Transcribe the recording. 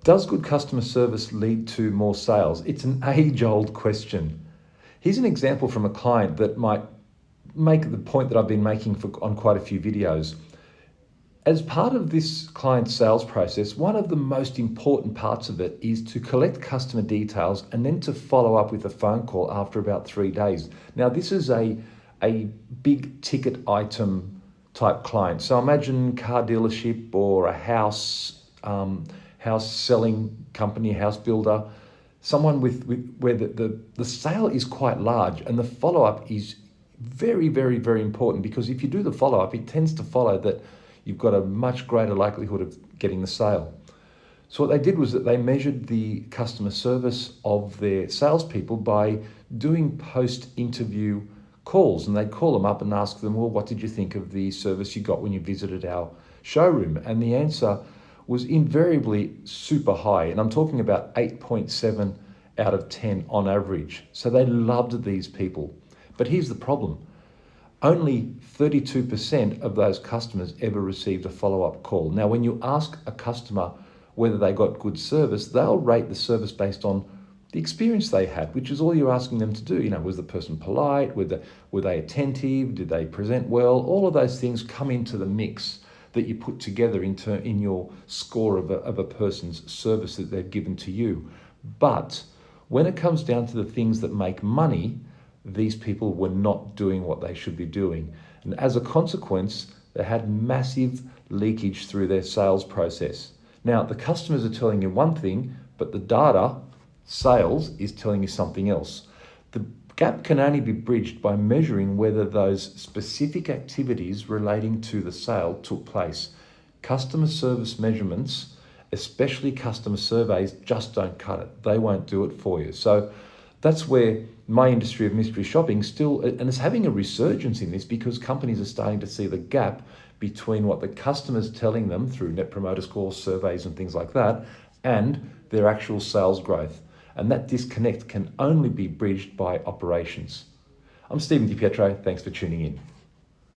Does good customer service lead to more sales? It's an age-old question. Here's an example from a client that might make the point that I've been making on quite a few videos. As part of this client's sales process, one of the most important parts of it is to collect customer details and then to follow up with a phone call after about 3 days. Now, this is a big ticket item type client. So imagine car dealership or a house selling company, house builder, someone where the sale is quite large and the follow-up is very, very, very important, because if you do the follow-up, it tends to follow that you've got a much greater likelihood of getting the sale. So what they did was that they measured the customer service of their salespeople by doing post-interview calls, and they'd call them up and ask them, well, what did you think of the service you got when you visited our showroom? And the answer was invariably super high, and I'm talking about 8.7 out of 10 on average. So they loved these people. But here's the problem. Only 32% of those customers ever received a follow-up call. Now, when you ask a customer whether they got good service, they'll rate the service based on the experience they had, which is all you're asking them to do. You know, was the person polite? Were they attentive? Did they present well? All of those things come into the mix that you put together in your score of a person's service that they've given to you. But when it comes down to the things that make money, these people were not doing what they should be doing. And as a consequence, they had massive leakage through their sales process. Now, the customers are telling you one thing, but the data, sales, is telling you something else. The gap can only be bridged by measuring whether those specific activities relating to the sale took place. Customer service measurements, especially customer surveys, just don't cut it. They won't do it for you. So that's where my industry of mystery shopping still, and it's having a resurgence in this, because companies are starting to see the gap between what the customer's telling them through Net Promoter Score surveys and things like that, and their actual sales growth. And that disconnect can only be bridged by operations. I'm Stephen DiPietro. Thanks for tuning in.